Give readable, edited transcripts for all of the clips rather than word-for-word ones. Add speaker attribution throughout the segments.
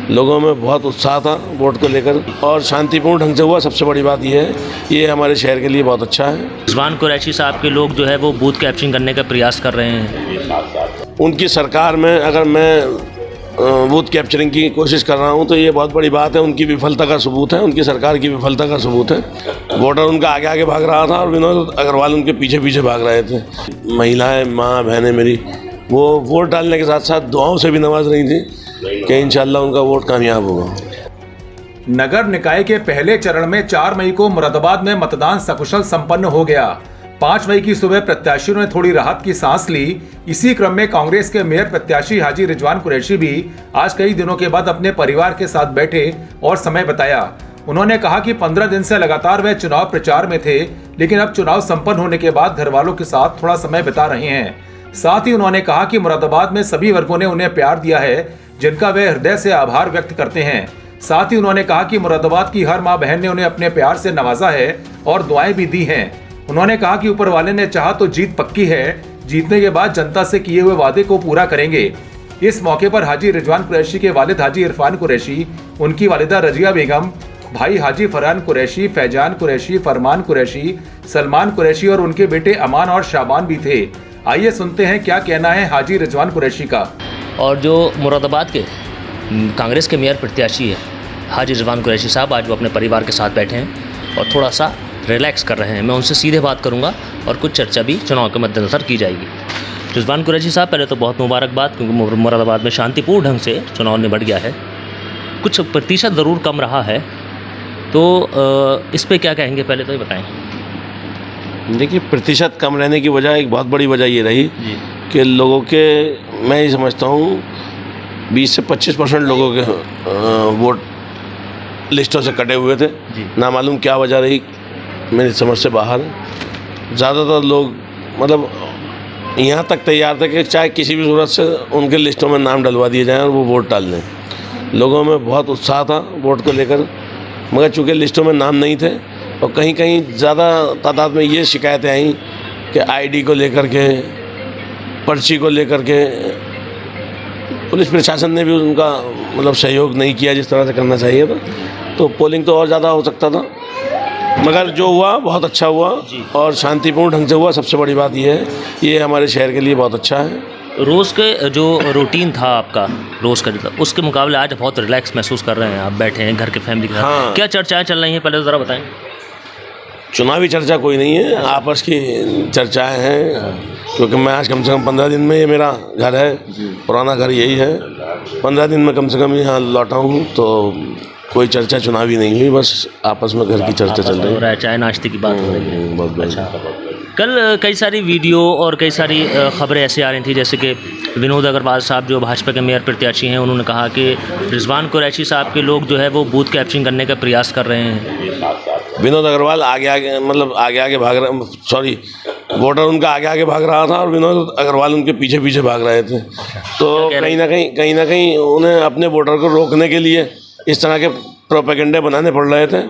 Speaker 1: लोगों में बहुत उत्साह था वोट को लेकर और शांतिपूर्ण ढंग से हुआ। सबसे बड़ी बात ये है, ये हमारे शहर के लिए बहुत अच्छा है।
Speaker 2: रिजवान कुरैशी साहब के लोग जो है वो बूथ कैप्चरिंग करने का प्रयास कर रहे हैं।
Speaker 1: उनकी सरकार में अगर मैं बूथ कैप्चरिंग की कोशिश कर रहा हूं तो ये बहुत बड़ी बात है। उनकी विफलता का सबूत है, उनकी सरकार की विफलता का सबूत है। वोटर उनका आगे आगे भाग रहा था और विनोद अग्रवाल उनके पीछे पीछे भाग रहे थे। महिलाएं, माँ बहनें मेरी वो वोट डालने के साथ साथ दुआओं से भी नवाज रही थी कि इंशाल्लाह उनका वोट कामयाब होगा।
Speaker 3: नगर निकाय के पहले चरण में 4 मई को मुरादाबाद में मतदान सकुशल संपन्न हो गया। 5 मई की सुबह प्रत्याशियों ने थोड़ी राहत की सांस ली। इसी क्रम में कांग्रेस के मेयर प्रत्याशी हाजी रिजवान कुरैशी भी आज कई दिनों के बाद अपने परिवार के साथ बैठे और समय बताया। उन्होंने कहा कि 15 दिन से लगातार वे चुनाव प्रचार में थे, लेकिन अब चुनाव संपन्न होने के बाद घर वालों के साथ थोड़ा समय बिता रहे हैं। साथ ही उन्होंने कहा कि मुरादाबाद में सभी वर्गों ने उन्हें प्यार दिया है, जिनका वे हृदय से आभार व्यक्त करते हैं। साथ ही उन्होंने कहा कि मुरादाबाद की हर मां बहन ने उन्हें अपने प्यार से नवाजा है और दुआएं भी दी हैं। उन्होंने कहा कि ऊपर वाले ने चाहा तो जीत पक्की है, जीतने के बाद जनता से किए हुए वादे को पूरा करेंगे। इस मौके पर हाजी रिजवान कुरैशी के वालिद हाजी इरफान कुरैशी, उनकी वालिदा रजिया बेगम, भाई हाजी फरहान कुरैशी, फैजान कुरैशी, फरमान कुरैशी, सलमान कुरैशी और उनके बेटे अमान और शाबान भी थे। आइए सुनते हैं क्या कहना है हाजी रिजवान कुरैशी का।
Speaker 2: और जो मुरादाबाद के कांग्रेस के मेयर प्रत्याशी है हाजी रिजवान कुरैशी साहब, आज वो अपने परिवार के साथ बैठे हैं और थोड़ा सा रिलैक्स कर रहे हैं। मैं उनसे सीधे बात करूंगा और कुछ चर्चा भी चुनाव के मद्देनज़र की जाएगी। रिजवान कुरैशी साहब, पहले तो बहुत मुबारकबाद, क्योंकि मुरादाबाद में शांतिपूर्ण ढंग से चुनाव निबट गया है। कुछ प्रतिशत ज़रूर कम रहा है, तो इस पर क्या कहेंगे, पहले तो ये बताएँ।
Speaker 1: देखिए, प्रतिशत कम रहने की वजह, एक बहुत बड़ी वजह ये रही कि लोगों के, मैं ये समझता हूँ 20 से 25% लोगों के वोट लिस्टों से कटे हुए थे। ना मालूम क्या वजह रही, मेरी समझ से बाहर। ज़्यादातर लोग मतलब यहाँ तक तैयार थे कि चाहे किसी भी सूरत से उनके लिस्टों में नाम डलवा दिए जाएँ और वो वोट डाल लें। लोगों में बहुत उत्साह था वोट को लेकर, मगर चूँकि लिस्टों में नाम नहीं थे और कहीं कहीं ज़्यादा तादाद में ये शिकायतें आई कि आईडी को लेकर के, पर्ची को लेकर के पुलिस प्रशासन ने भी उनका मतलब सहयोग नहीं किया जिस तरह से करना चाहिए था। तो पोलिंग तो और ज़्यादा हो सकता था, मगर जो हुआ बहुत अच्छा हुआ और शांतिपूर्ण ढंग से हुआ। सबसे बड़ी बात ये है, ये हमारे शहर के लिए बहुत अच्छा है।
Speaker 2: रोज़ के जो रूटीन था आपका, रोज़ का जो था, उसके मुकाबले आज बहुत रिलैक्स महसूस कर रहे हैं, आप बैठे हैं घर के फैमिली के साथ।
Speaker 1: हाँ।
Speaker 2: क्या चर्चाएं चल रही हैं, पहले ज़रा बताएं।
Speaker 1: चुनावी चर्चा कोई नहीं है, आपस की चर्चाएं हैं, क्योंकि मैं आज कम से कम 15 दिन में, ये मेरा घर है, पुराना घर यही है, 15 दिन में कम से कम यहाँ लौटा हूँ, तो कोई चर्चा चुनावी नहीं हुई, बस आपस में घर की चर्चा चल रही है।
Speaker 2: चाय नाश्ते की बात हो रही है।
Speaker 1: बहुत
Speaker 2: अच्छा, कल कई सारी वीडियो और कई सारी खबरें ऐसे आ रही थी, जैसे कि विनोद अग्रवाल साहब जो भाजपा के मेयर प्रत्याशी हैं, उन्होंने कहा कि रिजवान कुरैशी साहब के लोग जो है वो बूथ कैप्चरिंग करने का प्रयास कर रहे हैं।
Speaker 1: विनोद अग्रवाल आगे आगे भाग रहे, सॉरी, वोटर उनका आगे आगे भाग रहा था और विनोद अग्रवाल उनके पीछे पीछे भाग रहे थे। तो कहीं ना कहीं उन्हें अपने वोटर को रोकने के लिए इस तरह के प्रोपेगेंडे बनाने पड़ रहे थे।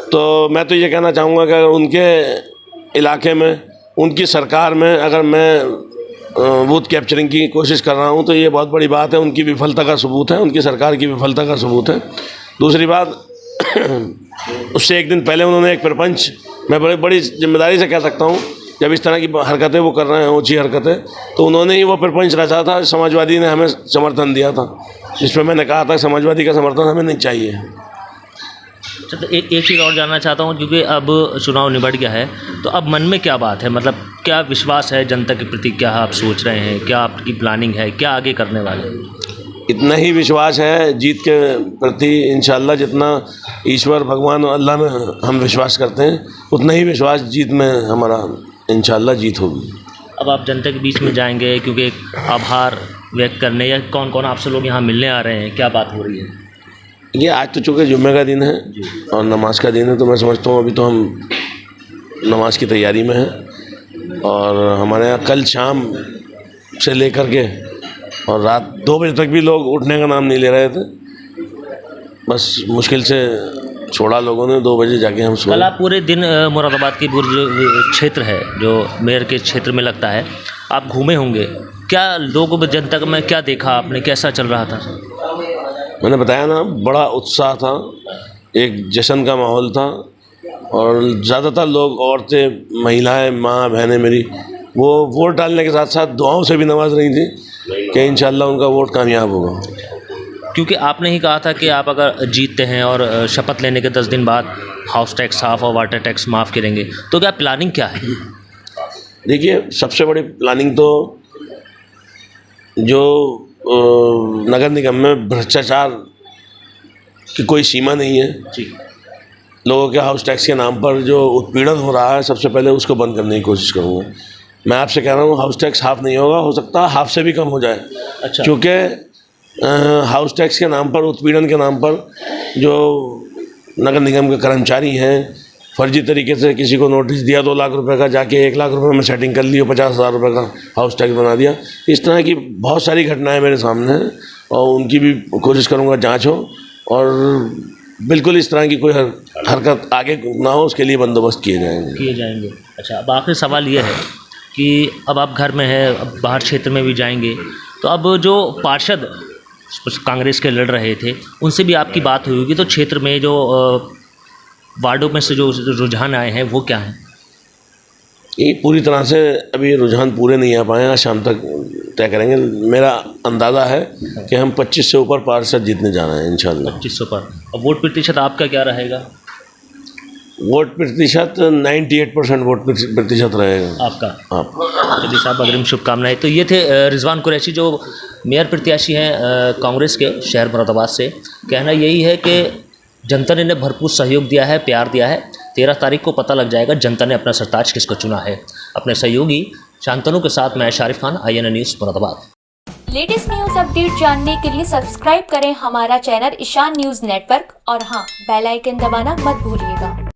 Speaker 1: तो मैं तो ये कहना चाहूँगा कि अगर उनके इलाके में, उनकी सरकार में अगर मैं बूथ कैप्चरिंग की कोशिश कर रहा हूँ तो ये बहुत बड़ी बात है। उनकी विफलता का सबूत है, उनकी सरकार की विफलता का सबूत है। दूसरी बात, उससे एक दिन पहले उन्होंने एक प्रपंच, मैं बड़ी जिम्मेदारी से कह सकता हूँ, जब इस तरह की हरकतें वो कर रहे हैं, ऊँची हरकतें, तो उन्होंने ही वो प्रपंच रचा था। समाजवादी ने हमें समर्थन दिया था, जिसमें मैंने कहा था समाजवादी का समर्थन हमें नहीं चाहिए।
Speaker 2: तो एक चीज़ और जानना चाहता हूँ, क्योंकि अब चुनाव निबट गया है, तो अब मन में क्या बात है, मतलब क्या विश्वास है जनता के प्रति, क्या आप सोच रहे हैं, क्या आपकी प्लानिंग है, क्या आगे करने वाले हैं?
Speaker 1: इतना ही विश्वास है जीत के प्रति, इंशाल्लाह जितना ईश्वर भगवान और अल्लाह में हम विश्वास करते हैं, उतना ही विश्वास जीत में हमारा इंशाल्लाह जीत होगी।
Speaker 2: अब आप जनता के बीच में जाएंगे, क्योंकि एक आभार व्यक्त करने, या कौन कौन आपसे लोग यहाँ मिलने आ रहे हैं, क्या बात हो रही है?
Speaker 1: ये आज तो चूँकि जुम्मे का दिन है और नमाज का दिन है, तो मैं समझता हूँ अभी तो हम नमाज की तैयारी में हैं। और हमारे यहाँ कल शाम से लेकर के और रात 2 बजे तक भी लोग उठने का नाम नहीं ले रहे थे। बस मुश्किल से छोड़ा लोगों ने, 2 बजे जाके हम सोए।
Speaker 2: कल आप पूरे दिन मुरादाबाद की जो क्षेत्र है, जो मेयर के क्षेत्र में लगता है, आप घूमे होंगे, क्या लोगों में, जनता में क्या देखा आपने, कैसा चल रहा था?
Speaker 1: मैंने बताया ना, बड़ा उत्साह था, एक जश्न का माहौल था और ज़्यादातर लोग, औरतें, महिलाएं, माँ बहनें मेरी, वो वोट डालने के साथ साथ दुआओं से भी नवाज रही थी कि इंशाल्लाह उनका वोट कामयाब होगा।
Speaker 2: क्योंकि आपने ही कहा था कि आप अगर जीतते हैं और शपथ लेने के 10 दिन बाद हाउस टैक्स साफ और वाटर टैक्स माफ़ करेंगे, तो क्या प्लानिंग क्या है?
Speaker 1: देखिए, सबसे बड़ी प्लानिंग तो जो नगर निगम में भ्रष्टाचार की कोई सीमा नहीं है,
Speaker 2: जी।
Speaker 1: लोगों के हाउस टैक्स के नाम पर जो उत्पीड़न हो रहा है, सबसे पहले उसको बंद करने की कोशिश करूँगा। मैं आपसे कह रहा हूँ, हाउस टैक्स हाफ नहीं होगा, हो सकता है हाफ से भी कम हो जाए।
Speaker 2: अच्छा।
Speaker 1: क्योंकि हाउस टैक्स के नाम पर, उत्पीड़न के नाम पर जो नगर निगम के कर्मचारी हैं, फर्जी तरीके से किसी को नोटिस दिया 2 लाख रुपए का, जाके 1 लाख रुपए में सेटिंग कर ली और 50,000 रुपये का हाउस टैक्स बना दिया। इस तरह की बहुत सारी घटनाएं मेरे सामने हैं और उनकी भी कोशिश करूँगा जाँच हो और बिल्कुल इस तरह की कोई हरकत आगे ना हो, उसके लिए बंदोबस्त किए जाएंगे।
Speaker 2: अच्छा, अब आखिरी सवाल ये है कि अब आप घर में हैं, अब बाहर क्षेत्र में भी जाएंगे, तो अब जो पार्षद कांग्रेस के लड़ रहे थे, उनसे भी आपकी बात हुई होगी, तो क्षेत्र में जो वार्डों में से जो रुझान आए हैं वो क्या हैं?
Speaker 1: ये पूरी तरह से अभी रुझान पूरे नहीं आ पाए हैं, शाम तक तय करेंगे। मेरा अंदाज़ा है कि हम 25 से ऊपर पार्षद जीतने जा रहे हैं इंशाल्लाह।
Speaker 2: 2500 पर। अब वोट प्रतिशत आपका क्या रहेगा?
Speaker 1: वोट प्रतिशत 98% वोट प्रतिशत रहेगा
Speaker 2: आपका?
Speaker 1: आप।
Speaker 2: चलिए साहब, अग्रिम शुभकामनाएं। तो ये थे रिजवान कुरैशी, जो मेयर प्रत्याशी हैं कांग्रेस के शहर मुरादाबाद से। कहना यही है कि जनता ने भरपूर सहयोग दिया है, प्यार दिया है। 13 तारीख को पता लग जाएगा जनता ने अपना सरताज किसको चुना है। अपने सहयोगी शांतनु के साथ मैं Sharif Khan, INA news Moradabad.
Speaker 4: Latest news update जानने के लिए सब्सक्राइब करें हमारा चैनल ईशान न्यूज नेटवर्क और हाँ, बेल आइकन दबाना मत भूलिएगा।